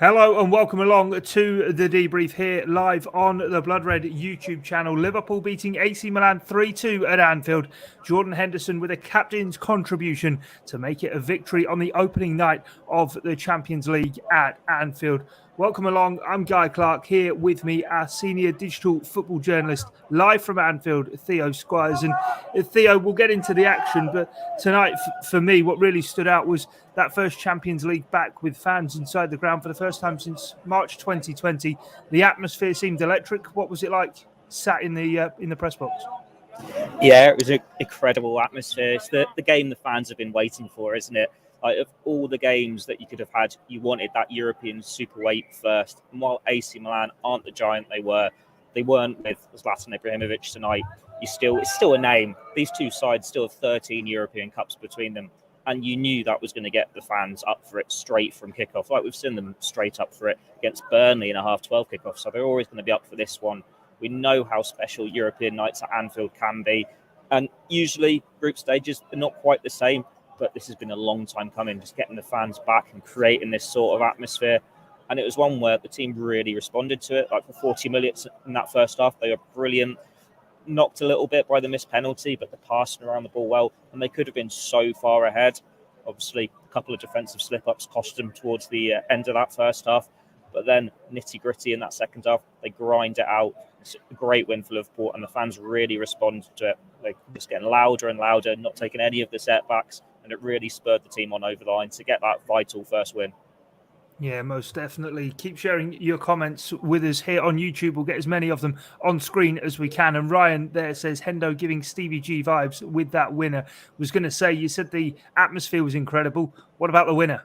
Hello and welcome along to the debrief here live on the Blood Red YouTube channel. Liverpool beating AC Milan 3-2 at Anfield. Jordan Henderson with a captain's contribution to make it a victory on the opening night of the Champions League at Anfield. Welcome along. I'm Guy Clarke, here with me, our senior digital football journalist, live from Anfield, Theo Squires. And Theo, we'll get into the action, but tonight, for me, what really stood out was that first Champions League back with fans inside the ground for the first time since March 2020. The atmosphere seemed electric. What was it like sat in the press box? Yeah, it was an incredible atmosphere. It's the game the fans have been waiting for, isn't it? Like, of all the games that you could have had, you wanted that European Super 8 first. And while AC Milan aren't the giant they weren't with Zlatan Ibrahimovic tonight. It's still a name. These two sides still have 13 European Cups between them. And you knew that was going to get the fans up for it straight from kickoff. Like we've seen them straight up for it against Burnley in a half-12 kickoff. So they're always going to be up for this one. We know how special European nights at Anfield can be. And usually group stages are not quite the same. But this has been a long time coming, just getting the fans back and creating this sort of atmosphere. And it was one where the team really responded to it. Like for 40 minutes in that first half, they were brilliant. Knocked a little bit by the missed penalty, but the passing around the ball well, and they could have been so far ahead. Obviously, a couple of defensive slip-ups cost them towards the end of that first half, but then nitty-gritty in that second half, they grind it out. It's a great win for Liverpool, and the fans really respond to it. They're just getting louder and louder, not taking any of the setbacks, and it really spurred the team on over the line to get that vital first win. Yeah, most definitely. Keep sharing your comments with us here on YouTube. We'll get as many of them on screen as we can. And Ryan there says, Hendo giving Stevie G vibes with that winner. Was going to say, you said the atmosphere was incredible. What about the winner?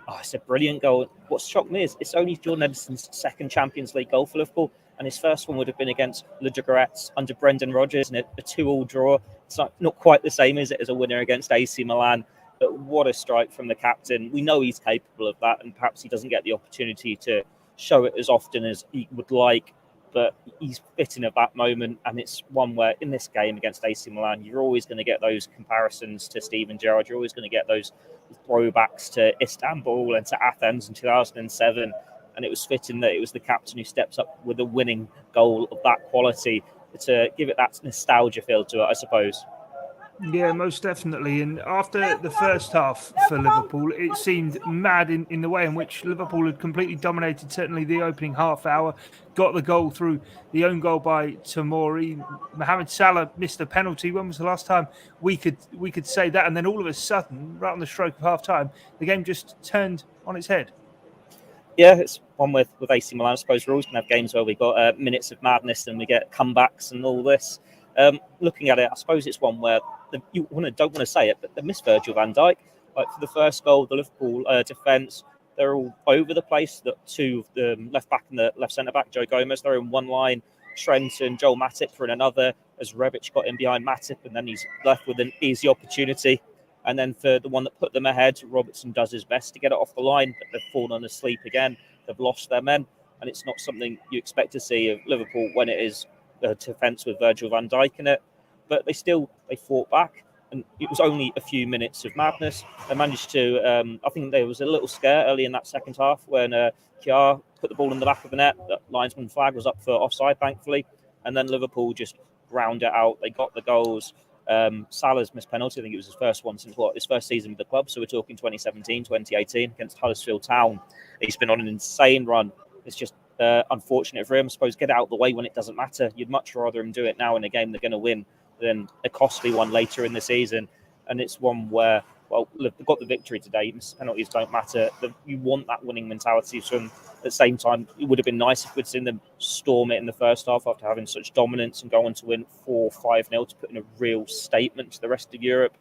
Oh, it's a brilliant goal. What shocked me is it's only Jordan Henderson's second Champions League goal for Liverpool, and his first one would have been against Le Jaguarettes under Brendan Rodgers, and a 2-2 draw. It's not quite the same, is it, as a winner against AC Milan? But what a strike from the captain. We know he's capable of that, and perhaps he doesn't get the opportunity to show it as often as he would like, but he's fitting of that moment, and it's one where in this game against AC Milan, you're always going to get those comparisons to Steven Gerrard. You're always going to get those throwbacks to Istanbul and to Athens in 2007, and it was fitting that it was the captain who steps up with a winning goal of that quality to give it that nostalgia feel to it, I suppose. Yeah, most definitely. And after the first half for Liverpool, it seemed mad in the way in which Liverpool had completely dominated, certainly the opening half hour, got the goal through the own goal by Tomori. Mohamed Salah missed a penalty. When was the last time we could say that? And then all of a sudden, right on the stroke of half time, the game just turned on its head. Yeah, it's one with AC Milan. I suppose we're always going to have games where we got minutes of madness and we get comebacks and all this. Looking at it, I suppose it's one where don't want to say it, but they missed Virgil van Dijk. Like for the first goal, the Liverpool defence, they're all over the place. The two of the left back and the left centre back, Joe Gomez, they're in one line. Trent and Joel Matip for in another. As Rebic got in behind Matip, and then he's left with an easy opportunity. And then for the one that put them ahead, Robertson does his best to get it off the line, but they've fallen asleep again. They've lost their men, and it's not something you expect to see of Liverpool when it is a defence with Virgil van Dijk in it. But they fought back, and it was only a few minutes of madness. They managed to, I think there was a little scare early in that second half when Kiar put the ball in the back of the net. The linesman flag was up for offside, thankfully, and then Liverpool just ground it out. They got the goals. Salah's missed penalty. I think it was his first one since his first season with the club. So we're talking 2017, 2018 against Huddersfield Town. He's been on an insane run. It's just unfortunate for him. I suppose get it out of the way when it doesn't matter. You'd much rather him do it now in a game they're going to win than a costly one later in the season. And it's one where, well, look, they've got the victory today. Penalties don't matter. You want that winning mentality from. At the same time, it would have been nice if we'd seen them storm it in the first half after having such dominance and go on to win 4-5-0 to put in a real statement to the rest of Europe.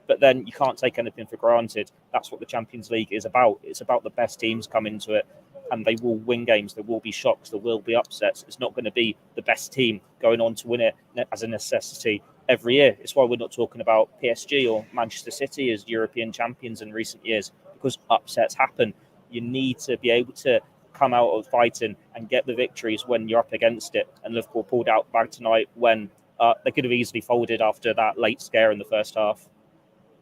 But then you can't take anything for granted. That's what the Champions League is about. It's about the best teams come into it, and they will win games. There will be shocks. There will be upsets. It's not going to be the best team going on to win it as a necessity every year. It's why we're not talking about PSG or Manchester City as European champions in recent years, because upsets happen. You need to be able to come out of fighting and get the victories when you're up against it. And Liverpool pulled out back tonight when they could have easily folded after that late scare in the first half.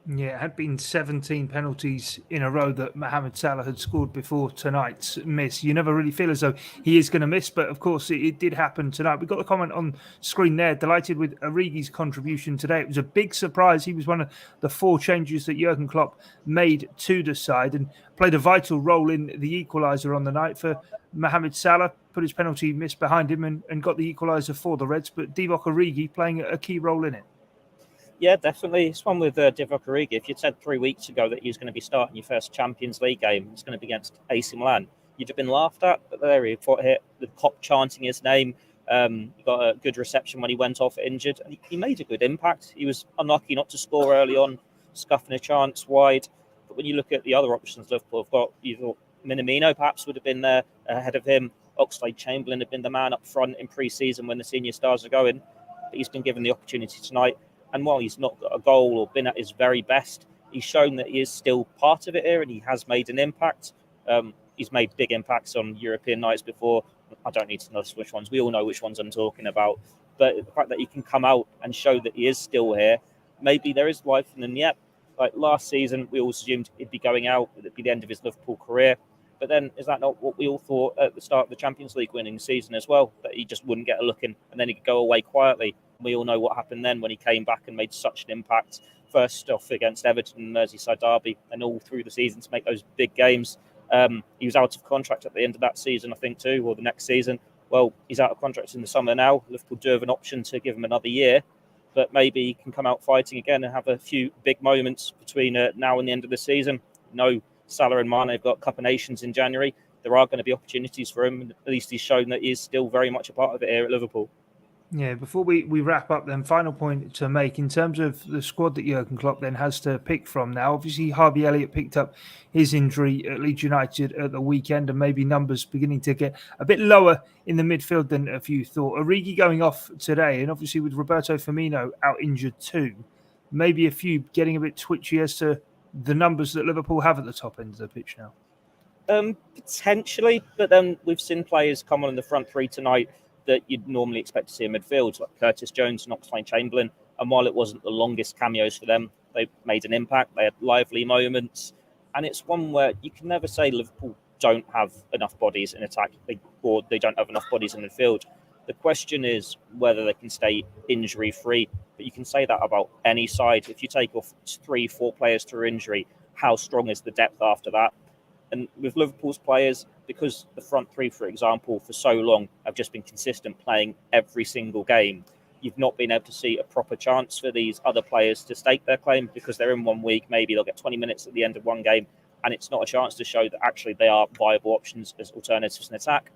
Yeah, it had been 17 penalties in a row that Mohamed Salah had scored before tonight's miss. You never really feel as though he is going to miss, but of course it did happen tonight. We got the comment on screen there. Delighted with Origi's contribution today. It was a big surprise. He was one of the 4 changes that Jurgen Klopp made to the side and played a vital role in the equaliser on the night for Mohamed Salah. Put his penalty miss behind him and got the equaliser for the Reds, but Divock Origi playing a key role in it. Yeah, definitely. It's one with Divock Origi. If you'd said 3 weeks ago that he was going to be starting your first Champions League game, it's going to be against AC Milan, you'd have been laughed at. But there he fought hit, the Klopp chanting his name. He got a good reception when he went off injured. And he made a good impact. He was unlucky not to score early on, scuffing a chance wide. But when you look at the other options Liverpool have got, you thought Minamino perhaps would have been there ahead of him. Oxlade-Chamberlain had been the man up front in pre-season when the senior stars are going. But he's been given the opportunity tonight. And while he's not got a goal or been at his very best, he's shown that he is still part of it here and he has made an impact. He's made big impacts on European nights before. I don't need to know which ones. We all know which ones I'm talking about. But the fact that he can come out and show that he is still here, maybe there is life in him yet. Like last season, we all assumed he'd be going out. It'd be the end of his Liverpool career. But then, is that not what we all thought at the start of the Champions League winning season as well? That he just wouldn't get a look in and then he could go away quietly. We all know what happened then when he came back and made such an impact. First off against Everton and Merseyside derby and all through the season to make those big games. He was out of contract at the end of that season, I think, too, or the next season. Well, he's out of contract in the summer now. Liverpool do have an option to give him another year. But maybe he can come out fighting again and have a few big moments between now and the end of the season. No, Salah and Mane have got Cup of Nations in January. There are going to be opportunities for him. At least he's shown that he is still very much a part of it here at Liverpool. Yeah, before we wrap up then, final point to make in terms of the squad that Jurgen Klopp then has to pick from now. Obviously, Harvey Elliott picked up his injury at Leeds United at the weekend and maybe numbers beginning to get a bit lower in the midfield than a few thought. Origi going off today and obviously with Roberto Firmino out injured too, maybe a few getting a bit twitchy as to the numbers that Liverpool have at the top end of the pitch now. Potentially, but then we've seen players come on in the front three tonight that you'd normally expect to see in midfield, like Curtis Jones and Oxlade-Chamberlain. And while it wasn't the longest cameos for them, they made an impact. They had lively moments. And it's one where you can never say Liverpool don't have enough bodies in attack or they don't have enough bodies in midfield. The question is whether they can stay injury-free. But you can say that about any side. If you take off 3-4 players through injury, how strong is the depth after that? And with Liverpool's players, because the front three, for example, for so long have just been consistent playing every single game, you've not been able to see a proper chance for these other players to stake their claim because they're in 1 week. Maybe they'll get 20 minutes at the end of one game, and it's not a chance to show that actually they are viable options as alternatives in attack.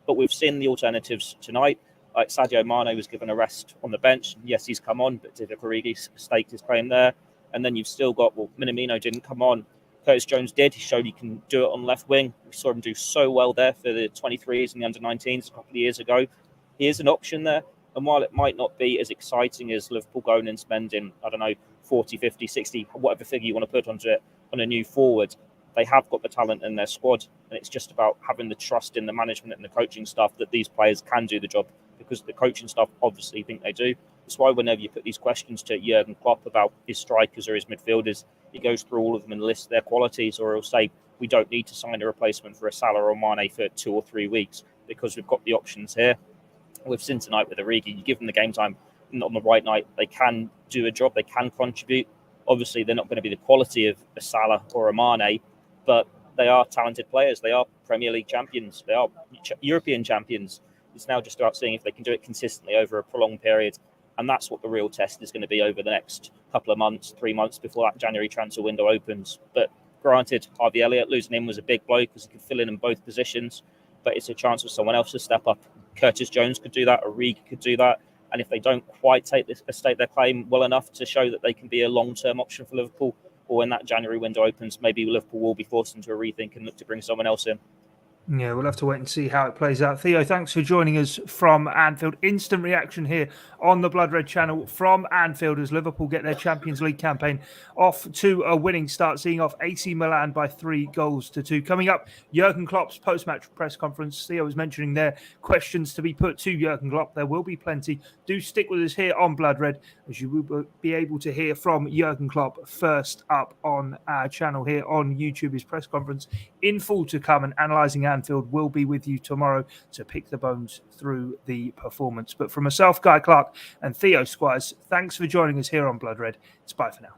But we've seen the alternatives tonight. Like Sadio Mane was given a rest on the bench. Yes, he's come on, but Divock Origi staked his claim there. And then you've still got, Minamino didn't come on. Curtis Jones did. He showed he can do it on left wing. We saw him do so well there for the 23s and the under-19s a couple of years ago. He is an option there. And while it might not be as exciting as Liverpool going and spending, 40, 50, 60, whatever figure you want to put onto it, on a new forward, they have got the talent in their squad. And it's just about having the trust in the management and the coaching staff that these players can do the job, because the coaching staff obviously think they do. That's why whenever you put these questions to Jurgen Klopp about his strikers or his midfielders, he goes through all of them and lists their qualities, or he'll say, we don't need to sign a replacement for a Salah or Mane for 2 or 3 weeks because we've got the options here. We've seen tonight with Origi, you give them the game time on the right night, they can do a job, they can contribute. Obviously, they're not going to be the quality of a Salah or a Mane, but they are talented players. They are Premier League champions. They are European champions. It's now just about seeing if they can do it consistently over a prolonged period. And that's what the real test is going to be over the next couple of months, 3 months before that January transfer window opens. But granted, Harvey Elliott losing him was a big blow because he could fill in both positions. But it's a chance for someone else to step up. Curtis Jones could do that. Origi could do that. And if they don't quite state their claim well enough to show that they can be a long-term option for Liverpool, or when that January window opens, maybe Liverpool will be forced into a rethink and look to bring someone else in. Yeah, we'll have to wait and see how it plays out. Theo, thanks for joining us from Anfield. Instant reaction here on the Blood Red channel from Anfield as Liverpool get their Champions League campaign off to a winning start, seeing off AC Milan by 3-2. Coming up, Jurgen Klopp's post-match press conference. Theo was mentioning there questions to be put to Jurgen Klopp. There will be plenty. Do stick with us here on Blood Red, as you will be able to hear from Jurgen Klopp first up on our channel here on YouTube. His press conference in full to come, and analysing Anfield will be with you tomorrow to pick the bones through the performance. But from myself, Clarke, and Theo Squires, thanks for joining us here on Blood Red. It's bye for now.